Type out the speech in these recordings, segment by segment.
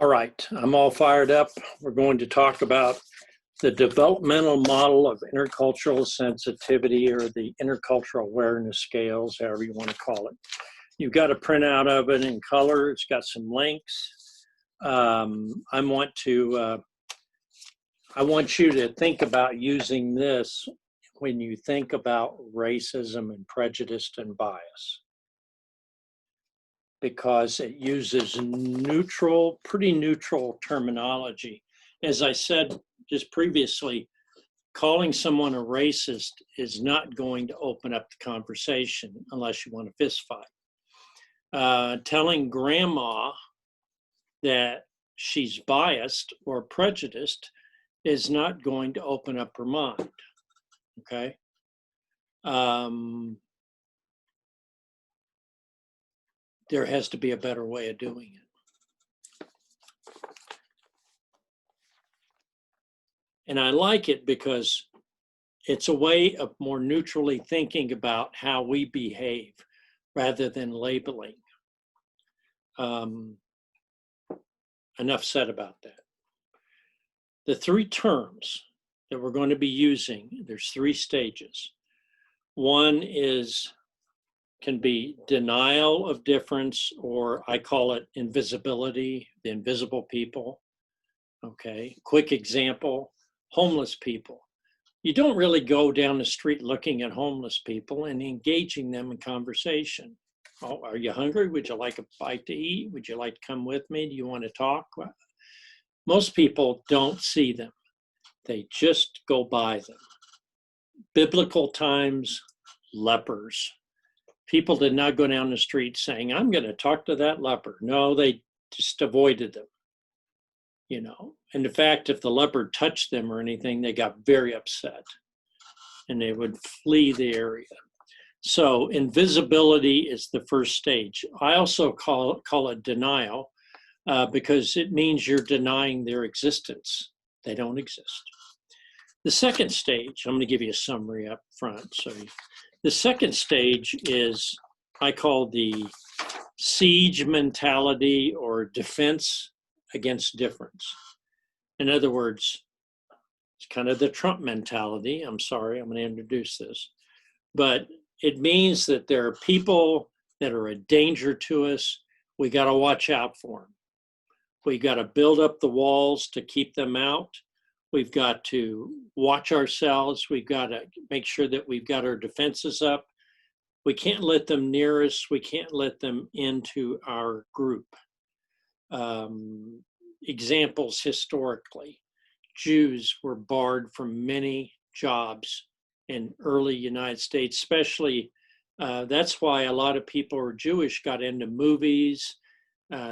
All right, I'm all fired up. We're going to talk about the developmental model of intercultural sensitivity, or the intercultural awareness scales, however you want to call it. You've got a printout of it in color. It's got some links. I want you to think about using this when you think about racism and prejudice and bias, because it uses pretty neutral terminology. As I said just previously, calling someone a racist is not going to open up the conversation unless you want a fist fight. Telling grandma that she's biased or prejudiced is not going to open up her mind, okay? There has to be a better way of doing it. And I like it because it's a way of more neutrally thinking about how we behave rather than labeling. Enough said about that. The three terms that we're going to be using, there's three stages. One can be denial of difference, or I call it invisibility, the invisible people. Okay, quick example, homeless people. You don't really go down the street looking at homeless people and engaging them in conversation. Oh, are you hungry? Would you like a bite to eat? Would you like to come with me? Do you want to talk? Well, most people don't see them. They just go by them. Biblical times, lepers. People did not go down the street saying, I'm going to talk to that leper. No, they just avoided them, you know. And in fact, if the leopard touched them or anything, they got very upset and they would flee the area. So invisibility is the first stage. I also call it denial because it means you're denying their existence. They don't exist. The second stage, I'm going to give you a summary up front. So the second stage is, I call the siege mentality, or defense against difference. In other words, it's kind of the Trump mentality. I'm sorry, I'm going to introduce this. But it means that there are people that are a danger to us. We got to watch out for them. We got to build up the walls to keep them out. We've got to watch ourselves. We've got to make sure that we've got our defenses up. We can't let them near us. We can't let them into our group. Examples historically, Jews were barred from many jobs in early United States, especially. That's why a lot of people who are Jewish got into movies.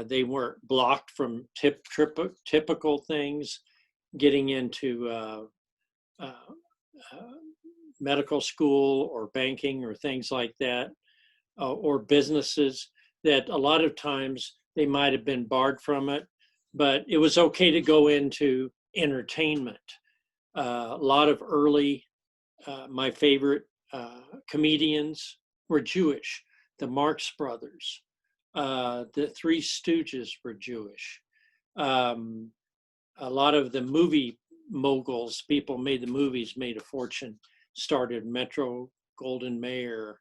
They weren't blocked from typical things, getting into medical school or banking or things like that, or businesses that a lot of times they might have been barred from it, but it was okay to go into entertainment. A lot of early, my favorite comedians were Jewish. The Marx Brothers, the Three Stooges were Jewish. A lot of the movie moguls, people made the movies, made a fortune, started Metro Golden Mayer,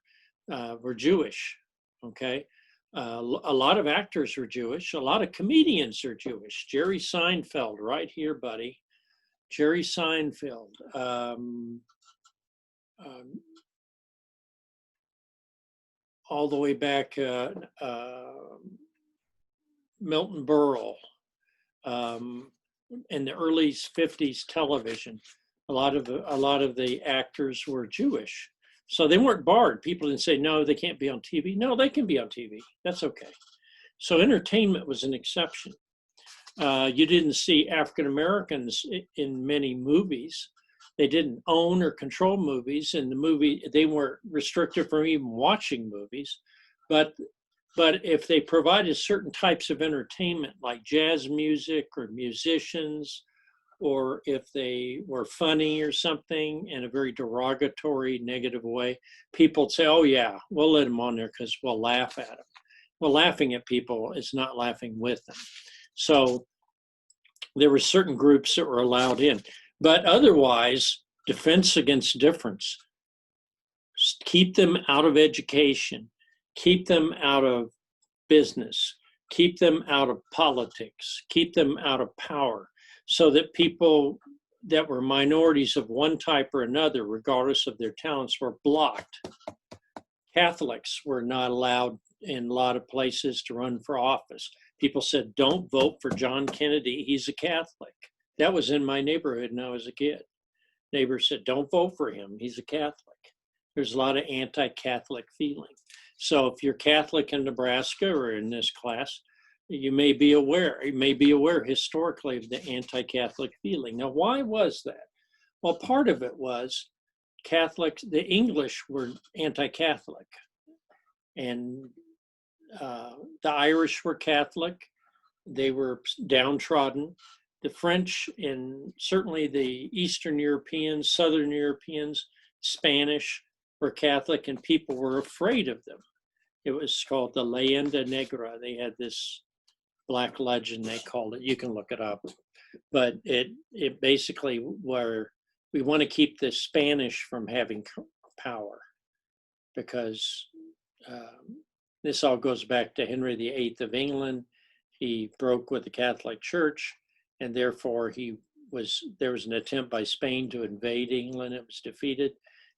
were Jewish, okay? A lot of actors were Jewish. A lot of comedians are Jewish. Jerry Seinfeld, right here, buddy. Jerry Seinfeld. All the way back, Milton Berle. In the early 50s television, a lot of the actors were Jewish. So they weren't barred. People didn't say, no, they can't be on TV. No, they can be on TV. That's okay. So entertainment was an exception. You didn't see African Americans in many movies. They didn't own or control movies. In the movie, they weren't restricted from even watching movies. But if they provided certain types of entertainment, like jazz music or musicians, or if they were funny or something in a very derogatory, negative way, people would say, oh yeah, we'll let them on there because we'll laugh at them. Well, laughing at people is not laughing with them. So There were certain groups that were allowed in, but otherwise, defense against difference. Keep them out of education, keep them out of business, keep them out of politics, keep them out of power, so that people that were minorities of one type or another, regardless of their talents, were blocked. Catholics were not allowed in a lot of places to run for office. People said, don't vote for John Kennedy, he's a Catholic. That was in my neighborhood when I was a kid. Neighbors said, don't vote for him, he's a Catholic. There's a lot of anti-Catholic feeling. So if you're Catholic in Nebraska or in this class, you may be aware historically of the anti-Catholic feeling. Now, why was that? Well, part of it was Catholics, the English were anti-Catholic, and the Irish were Catholic. They were downtrodden. The French and certainly the Eastern Europeans, Southern Europeans, Spanish were Catholic, and people were afraid of them. It was called the Leyenda Negra. They had this black legend, they called it. You can look it up. But it basically where we want to keep the Spanish from having power, because this all goes back to Henry VIII of England. He broke with the Catholic Church, and therefore there was an attempt by Spain to invade England. It was defeated.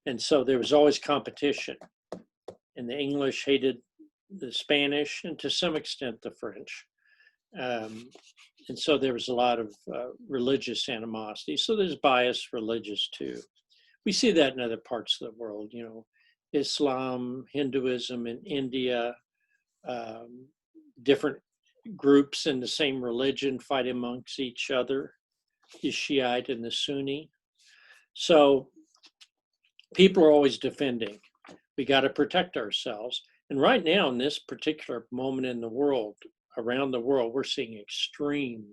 And so there was always competition. And the English hated the Spanish and to some extent the French. And so there was a lot of religious animosity. So there's bias religious too. We see that in other parts of the world, Islam, Hinduism in India, different groups in the same religion fight amongst each other, the Shiite and the Sunni. So people are always defending. We got to protect ourselves. And right now, in this particular moment in the world, around the world, we're seeing extreme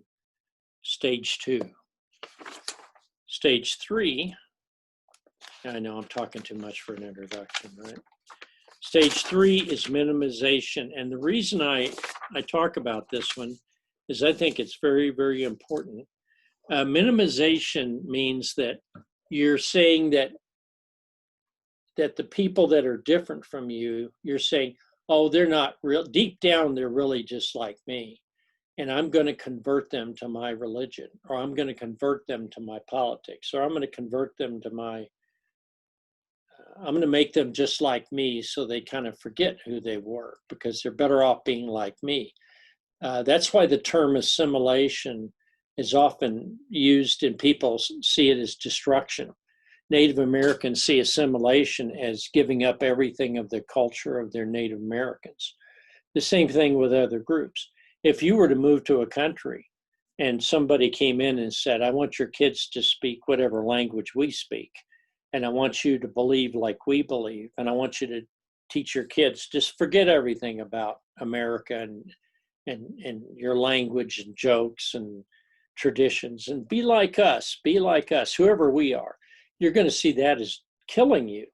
stage 2. Stage 3, I know I'm talking too much for an introduction, right? Stage 3 is minimization. And the reason I talk about this one is I think it's very, very important. Minimization means that you're saying that the people that are different from you, you're saying, oh, they're not real, deep down, they're really just like me. And I'm going to convert them to my religion, or I'm going to convert them to my politics, or I'm going to convert them to I'm going to make them just like me, so they kind of forget who they were, because they're better off being like me. That's why the term assimilation is often used, and people see it as destruction. Native Americans see assimilation as giving up everything of the culture of their Native Americans. The same thing with other groups. If you were to move to a country and somebody came in and said, I want your kids to speak whatever language we speak, and I want you to believe like we believe, and I want you to teach your kids, just forget everything about America and your language and jokes and traditions, and be like us, whoever we are. You're going to see that as killing you.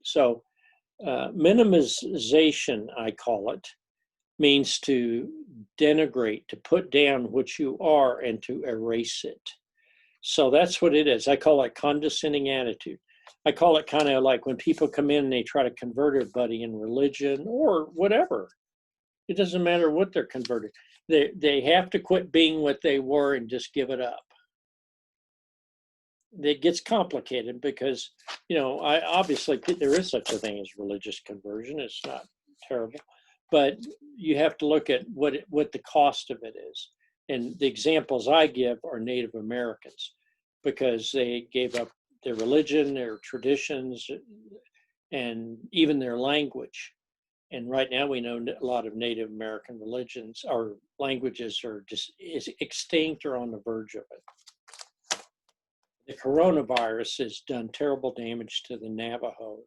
So minimization, I call it, means to denigrate, to put down what you are and to erase it. So that's what it is. I call it condescending attitude. I call it kind of like when people come in and they try to convert everybody in religion or whatever. It doesn't matter what they're converted. They have to quit being what they were and just give it up. It gets complicated because, obviously there is such a thing as religious conversion. It's not terrible, but you have to look at what the cost of it is. And the examples I give are Native Americans, because they gave up their religion, their traditions, and even their language. And right now we know a lot of Native American religions or languages are just extinct or on the verge of it. The coronavirus has done terrible damage to the Navajo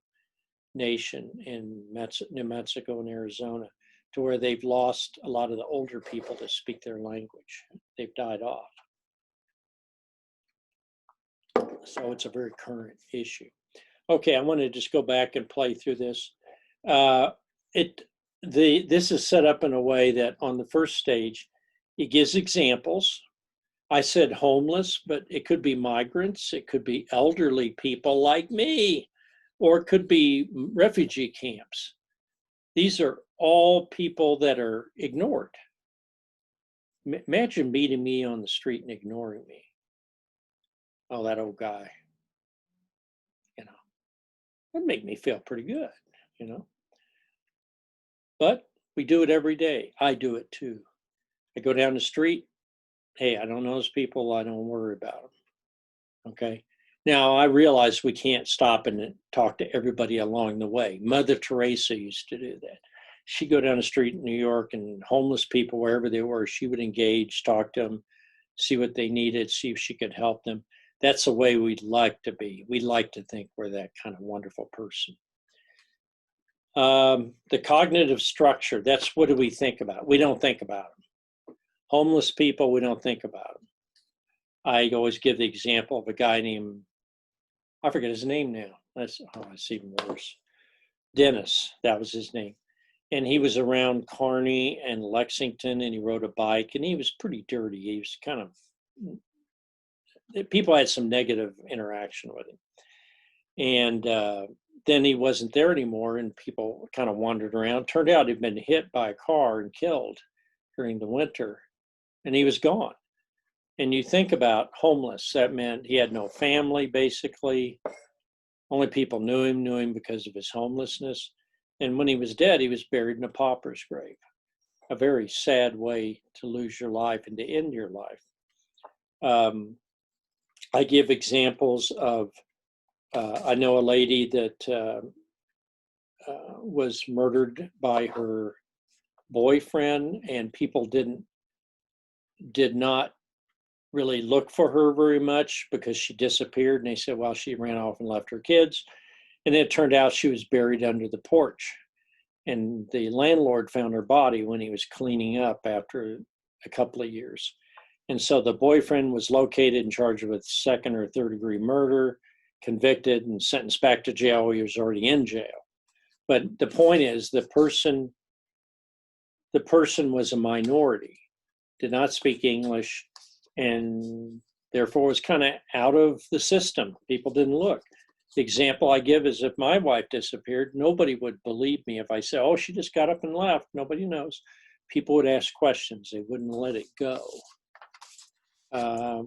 Nation in New Mexico and Arizona, to where they've lost a lot of the older people to speak their language. They've died off. So it's a very current issue. Okay, I want to just go back and play through this. This is set up in a way that on the first stage, it gives examples. I said homeless, but it could be migrants, it could be elderly people like me, or it could be refugee camps. These are all people that are ignored. Imagine meeting me on the street and ignoring me. Oh, that old guy, you know, that'd make me feel pretty good, you know. But we do it every day. I do it too. I go down the street. Hey, I don't know those people. I don't worry about them. Okay. Now I realize we can't stop and talk to everybody along the way. Mother Teresa used to do that. She'd go down the street in New York and homeless people, wherever they were, she would engage, talk to them, see what they needed, see if she could help them. That's the way we'd like to be. We'd like to think we're that kind of wonderful person. The cognitive structure, that's what do we think about? We don't think about them. Homeless people, we don't think about them. I always give the example of a guy named, I forget his name now. That's even worse. Dennis, that was his name. And he was around Kearney and Lexington, and he rode a bike, and he was pretty dirty. He was kind of, people had some negative interaction with him. And then he wasn't there anymore, and people kind of wandered around. Turned out he'd been hit by a car and killed during the winter, and he was gone. And you think about homeless, that meant he had no family, basically. Only people knew him because of his homelessness. And when he was dead, he was buried in a pauper's grave. A very sad way to lose your life and to end your life. I give examples of, I know a lady that was murdered by her boyfriend, and people did not really look for her very much because she disappeared, and they said, well, she ran off and left her kids. And it turned out she was buried under the porch, and the landlord found her body when he was cleaning up after a couple of years. And so the boyfriend was located and charged with second or third degree murder, convicted and sentenced back to jail. He was already in jail. But the point is, the person was a minority, did not speak English, and therefore was kind of out of the system. People didn't look. The example I give is if my wife disappeared, nobody would believe me if I said, oh, she just got up and left. Nobody knows. People would ask questions. They wouldn't let it go.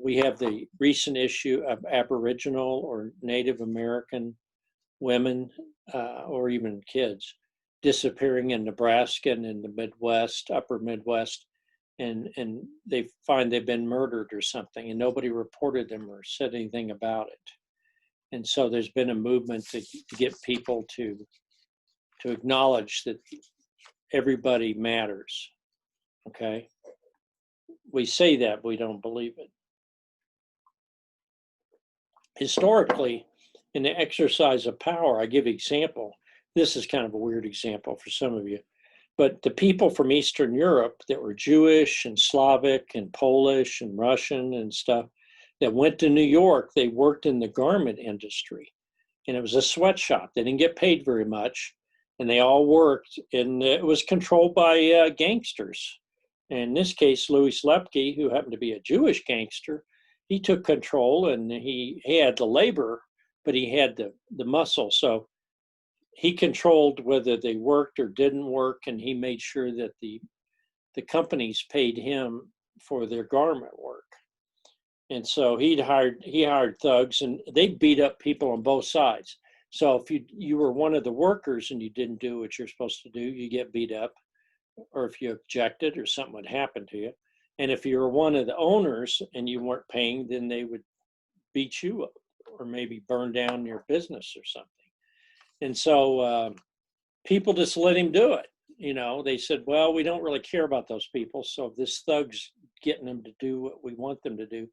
We have the recent issue of Aboriginal or Native American women or even kids disappearing in Nebraska and in the Midwest, upper Midwest, and they find they've been murdered or something, and nobody reported them or said anything about it. And so there's been a movement to get people to acknowledge that everybody matters, okay? We say that, we don't believe it. Historically, in the exercise of power, I give example. This is kind of a weird example for some of you, but the people from Eastern Europe that were Jewish and Slavic and Polish and Russian and stuff that went to New York, they worked in the garment industry, and it was a sweatshop. They didn't get paid very much, and they all worked, and it was controlled by gangsters. In this case, Louis Lepke, who happened to be a Jewish gangster, he took control, and he had the labor, but he had the muscle. So he controlled whether they worked or didn't work, and he made sure that the companies paid him for their garment work. And so he hired thugs, and they beat up people on both sides. So if you were one of the workers and you didn't do what you're supposed to do, you get beat up, or if you objected or something would happen to you. And if you were one of the owners and you weren't paying, then they would beat you up or maybe burn down your business or something. And so people just let him do it. You know, they said, well, we don't really care about those people. So if this thug's getting them to do what we want them to do,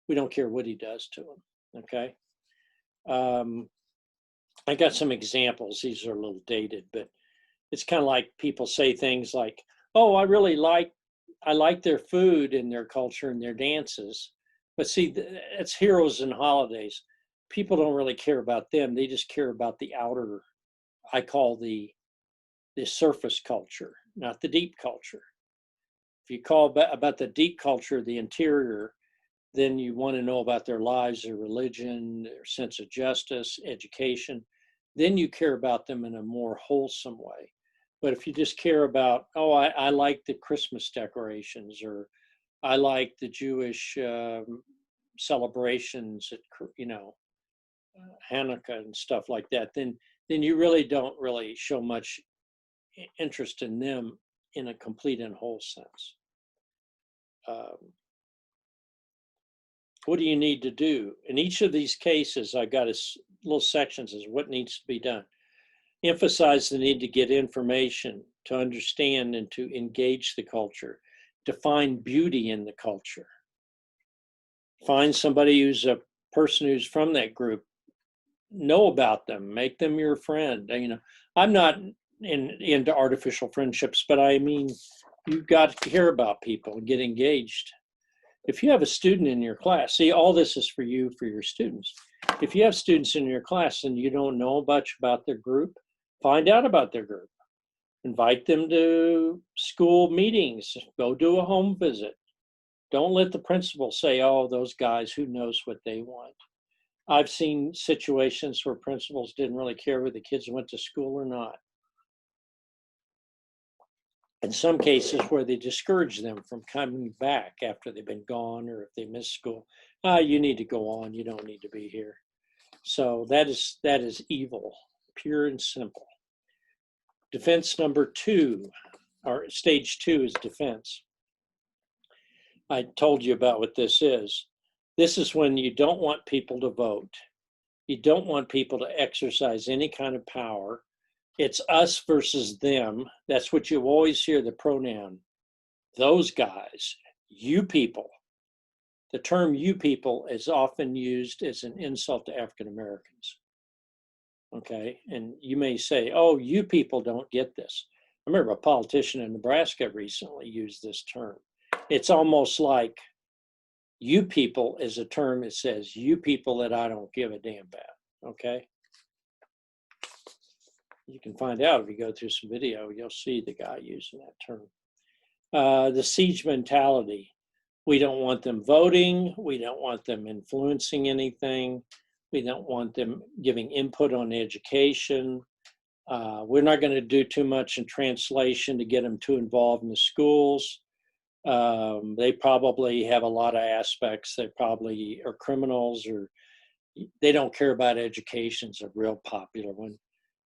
we don't care what he does to them. Okay. I got some examples. These are a little dated, but it's kind of like people say things like, oh, I like their food and their culture and their dances. But see, it's heroes and holidays. People don't really care about them. They just care about the outer, I call the surface culture, not the deep culture. If you call about the deep culture, the interior, then you want to know about their lives, their religion, their sense of justice, education. Then you care about them in a more wholesome way. But if you just care about, oh, I like the Christmas decorations, or I like the Jewish celebrations at, Hanukkah and stuff like that, then you really don't really show much interest in them in a complete and whole sense. What do you need to do? In each of these cases, I got little sections as what needs to be done. Emphasize the need to get information, to understand and to engage the culture, to find beauty in the culture. Find somebody who's a person who's from that group, know about them, make them your friend. I'm not into artificial friendships, but I mean, you've got to care about people and get engaged. If you have a student in your class, see, all this is for you, for your students. If you have students in your class and you don't know much about their group, find out about their group. Invite them to school meetings, go do a home visit. Don't let the principal say, oh, those guys, who knows what they want. I've seen situations where principals didn't really care whether the kids went to school or not. In some cases where they discourage them from coming back after they've been gone, or if they miss school. You need to go on, you don't need to be here. So that is evil, pure and simple. Defense number 2, or stage 2, is defense. I told you about what this is. This is when you don't want people to vote. You don't want people to exercise any kind of power. It's us versus them. That's what you always hear, the pronoun. Those guys, you people. The term you people is often used as an insult to African Americans. Okay, and you may say, oh, you people don't get this. I remember a politician in Nebraska recently used this term. It's almost like you people is a term that says you people that I don't give a damn about, okay? You can find out if you go through some video, you'll see the guy using that term. The siege mentality. We don't want them voting. We don't want them influencing anything. We don't want them giving input on education. We're not going to do too much in translation to get them too involved in the schools. They probably have a lot of aspects. They probably are criminals, or they don't care about education is a real popular one.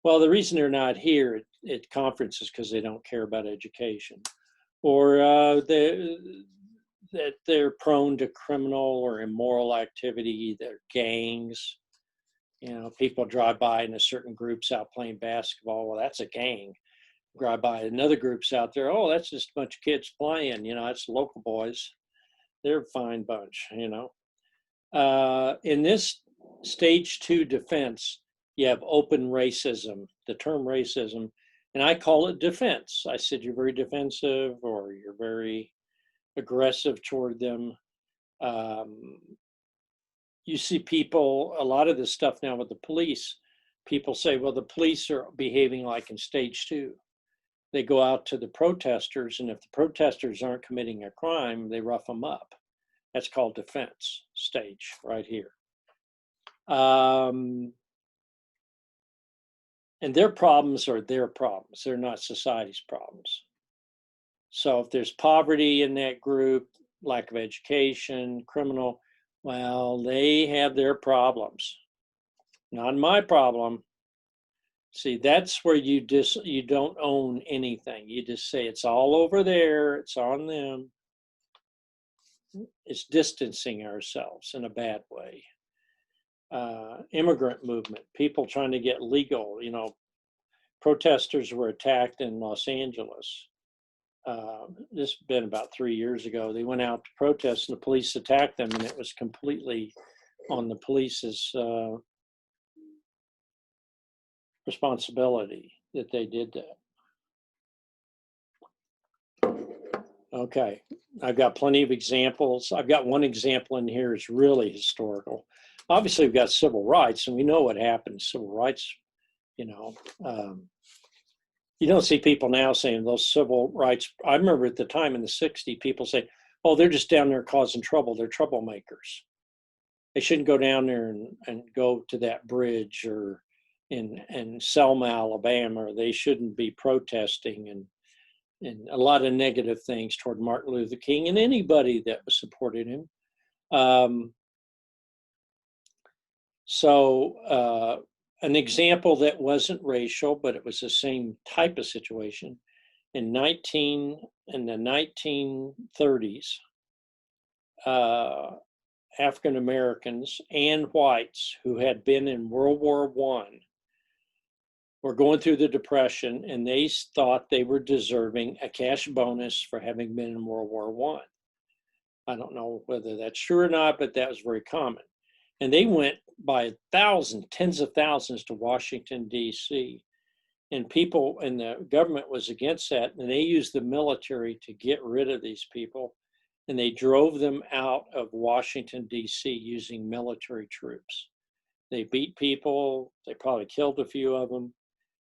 Well, the reason they're not here at conferences is because they don't care about education, or that they're prone to criminal or immoral activity. They're gangs. People drive by and a certain group's out playing basketball. Well, that's a gang. Drive by another group's out there. Oh, that's just a bunch of kids playing. It's local boys. They're a fine bunch. In this stage 2 defense, you have open racism, the term racism, and I call it defense. I said you're very defensive, or you're very aggressive toward them. You see people, a lot of this stuff now with the police, people say, well, the police are behaving like in stage 2. They go out to the protesters, and if the protesters aren't committing a crime, they rough them up. That's called defense stage right here. And their problems are their problems. They're not society's problems. So if there's poverty in that group, lack of education, criminal, well, they have their problems. Not my problem. See, that's where you don't own anything. You just say it's all over there, it's on them. It's distancing ourselves in a bad way. Immigrant movement, people trying to get legal. Protesters were attacked in Los Angeles. This has been about 3 years ago. They went out to protest and the police attacked them, and it was completely on the police's responsibility that they did that. Okay, I've got plenty of examples. I've got one example in here is really historical. Obviously, we've got civil rights, and we know what happened. Civil rights, you don't see people now saying those civil rights. I remember at the time in the 60s, people say, oh, they're just down there causing trouble. They're troublemakers. They shouldn't go down there and go to that bridge or in Selma, Alabama, or they shouldn't be protesting and a lot of negative things toward Martin Luther King and anybody that was supporting him. An example that wasn't racial, but it was the same type of situation. In the 1930s, African Americans and whites who had been in World War I were going through the Depression, and they thought they were deserving a cash bonus for having been in World War I. I don't know whether that's true or not, but that was very common. And they went by thousands, tens of thousands to Washington, D.C. And people and the government was against that. And they used the military to get rid of these people. And they drove them out of Washington, D.C. using military troops. They beat people. They probably killed a few of them.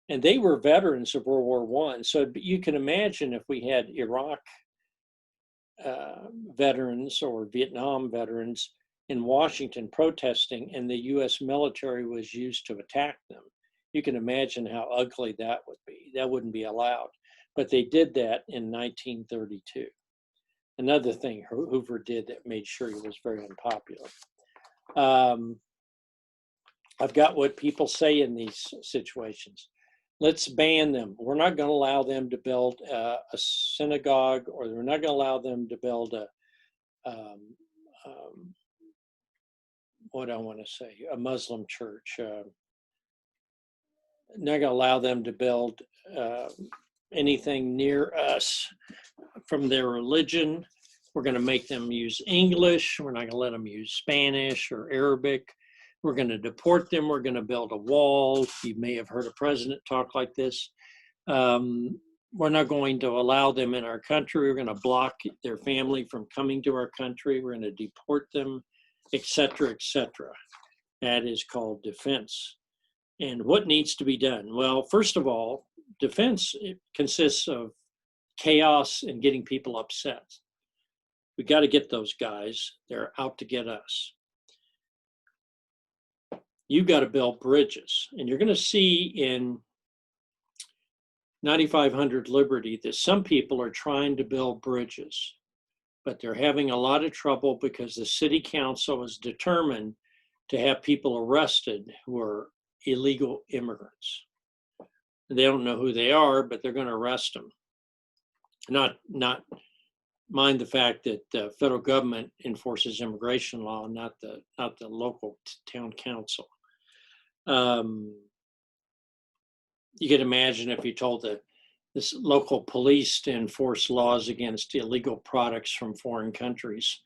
And they were veterans of World War I. So you can imagine if we had Iraq veterans or Vietnam veterans in Washington protesting and the U.S. military was used to attack them. You can imagine how ugly that would be. That wouldn't be allowed. But they did that in 1932. Another thing Hoover did that made sure he was very unpopular. I've got what people say in these situations. Let's ban them. We're not going to allow them to build a synagogue, or we're not going to allow them to build a Muslim church. Not going to allow them to build anything near us from their religion. We're going to make them use English. We're not going to let them use Spanish or Arabic. We're going to deport them. We're going to build a wall. You may have heard a president talk like this. We're not going to allow them in our country. We're going to block their family from coming to our country. We're going to deport them, et cetera, et cetera. That is called defense. And what needs to be done? Well, first of all, defense consists of chaos and getting people upset. We got to get those guys. They're out to get us. You got to build bridges. And you're going to see in 9500 Liberty that some people are trying to build bridges, but they're having a lot of trouble because the city council is determined to have people arrested who are illegal immigrants. They don't know who they are, but they're going to arrest them. Not mind the fact that the federal government enforces immigration law, not the local town council. You can imagine if you told this local police to enforce laws against illegal products from foreign countries,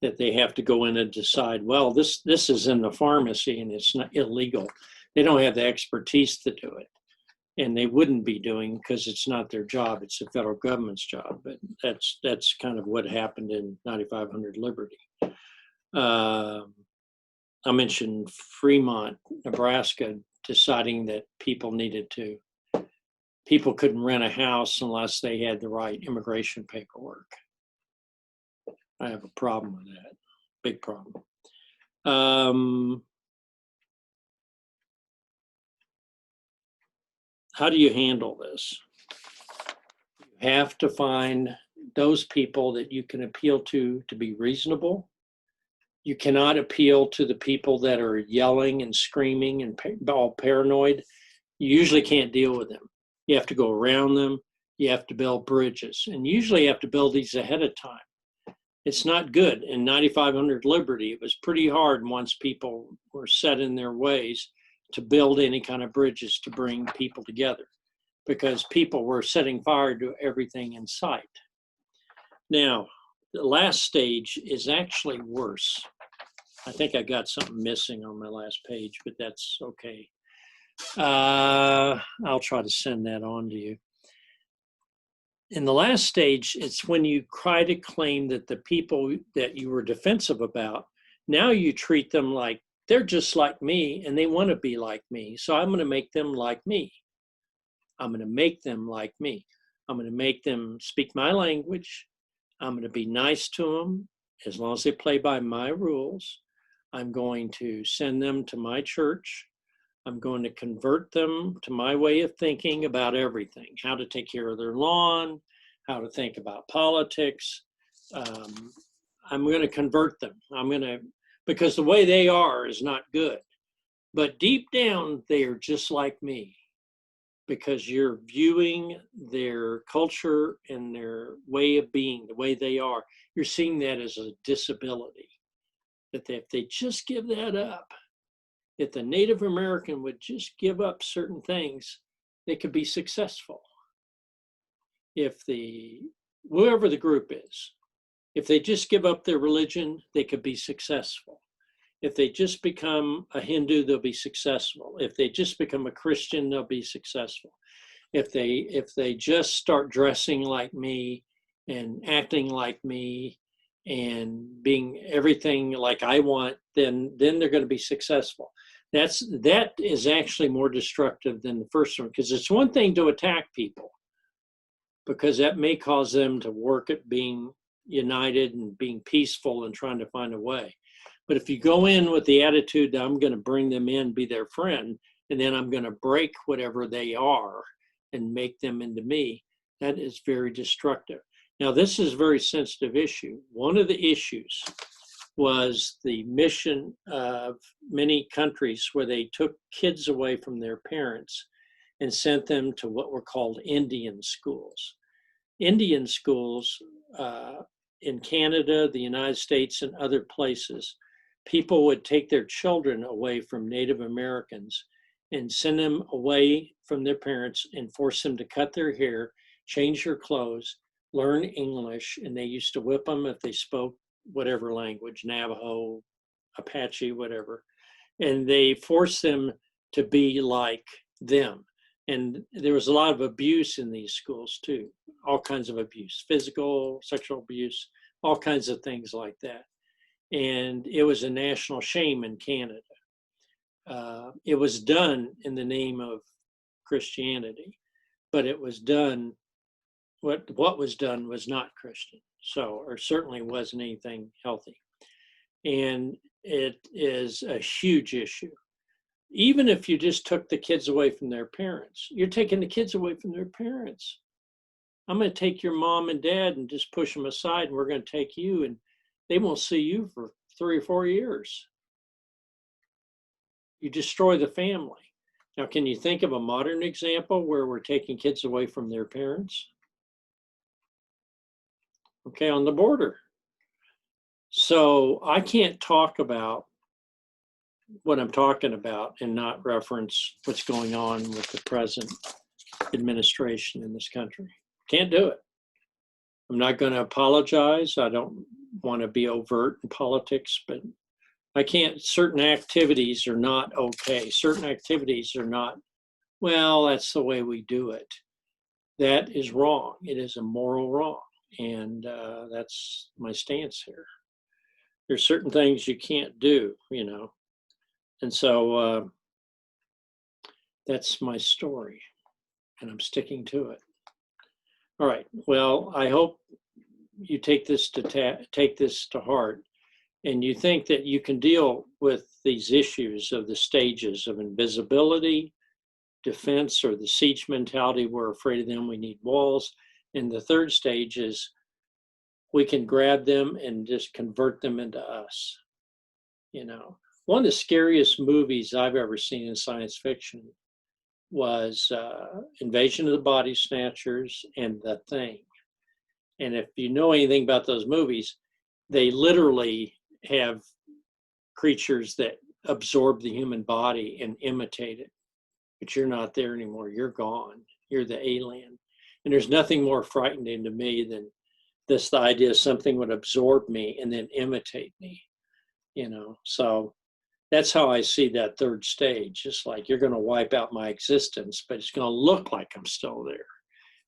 that they have to go in and decide, well, this is in the pharmacy and it's not illegal. They don't have the expertise to do it. And they wouldn't be doing because it's not their job, it's the federal government's job. But that's kind of what happened in 9500 Liberty. I mentioned Fremont, Nebraska, deciding that people couldn't rent a house unless they had the right immigration paperwork. I have a problem with that, big problem. How do you handle this? You have to find those people that you can appeal to be reasonable. You cannot appeal to the people that are yelling and screaming and all paranoid. You usually can't deal with them. You have to go around them. You have to build bridges. And usually you have to build these ahead of time. It's not good. In 9500 Liberty, it was pretty hard once people were set in their ways to build any kind of bridges to bring people together, because people were setting fire to everything in sight. Now, the last stage is actually worse. I think I got something missing on my last page, but that's okay. I'll try to send that on to you. In the last stage, it's when you try to claim that the people that you were defensive about, now you treat them like they're just like me and they want to be like me. So I'm going to make them like me. I'm going to make them like me. I'm going to make them speak my language. I'm going to be nice to them as long as they play by my rules. I'm going to send them to my church. I'm going to convert them to my way of thinking about everything, how to take care of their lawn, how to think about politics. I'm going to convert them. Because the way they are is not good. But deep down, they are just like me, because you're viewing their culture and their way of being, the way they are. You're seeing that as a disability, that if they just give that up, if the Native American would just give up certain things, they could be successful. If whoever the group is, if they just give up their religion, they could be successful. If they just become a Hindu, they'll be successful. If they just become a Christian, they'll be successful. If they just start dressing like me and acting like me and being everything like I want, then they're going to be successful. That is actually more destructive than the first one, because it's one thing to attack people, because that may cause them to work at being united and being peaceful and trying to find a way. But if you go in with the attitude that I'm going to bring them in, be their friend, and then I'm going to break whatever they are and make them into me, that is very destructive. Now, this is a very sensitive issue. One of the issues was the mission of many countries where they took kids away from their parents and sent them to what were called Indian schools. Indian schools in Canada, the United States, and other places, people would take their children away from Native Americans and send them away from their parents and force them to cut their hair, change their clothes, learn English, and they used to whip them if they spoke whatever language, Navajo, Apache, whatever. And they forced them to be like them. And there was a lot of abuse in these schools too, all kinds of abuse, physical, sexual abuse, all kinds of things like that. And it was a national shame in Canada. It was done in the name of Christianity, but it was done, what was done was not Christian, or certainly wasn't anything healthy. And it is a huge issue. Even if you just took the kids away from their parents, you're taking the kids away from their parents. I'm going to take your mom and dad and just push them aside, and we're going to take you, and they won't see you for 3 or 4 years. You destroy the family. Now, can you think of a modern example where we're taking kids away from their parents? Okay, on the border. So I can't talk about what I'm talking about and not reference what's going on with the present administration in this country. Can't do it. I'm not going to apologize. I don't want to be overt in politics, but I can't. Certain activities are not okay. Certain activities are not, well, that's the way we do it. That is wrong. It is a moral wrong. And that's my stance here. There's certain things you can't do, And so that's my story, and I'm sticking to it. All right. Well, I hope you take this to heart, and you think that you can deal with these issues of the stages of invisibility, defense, or the siege mentality. We're afraid of them. We need walls. And the third stage is we can grab them and just convert them into us. One of the scariest movies I've ever seen in science fiction was Invasion of the Body Snatchers and The Thing. And if you know anything about those movies, they literally have creatures that absorb the human body and imitate it. But you're not there anymore. You're gone. You're the alien. And there's nothing more frightening to me than the idea something would absorb me and then imitate me. So that's how I see that third stage. It's like you're going to wipe out my existence, but it's going to look like I'm still there.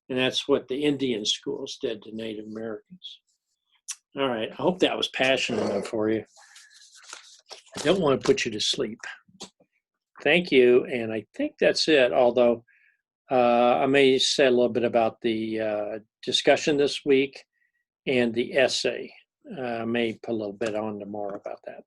And that's what the Indian schools did to Native Americans. All right. I hope that was passionate enough for you. I don't want to put you to sleep. Thank you. And I think that's it. Although I may say a little bit about the discussion this week and the essay. I may put a little bit on tomorrow about that.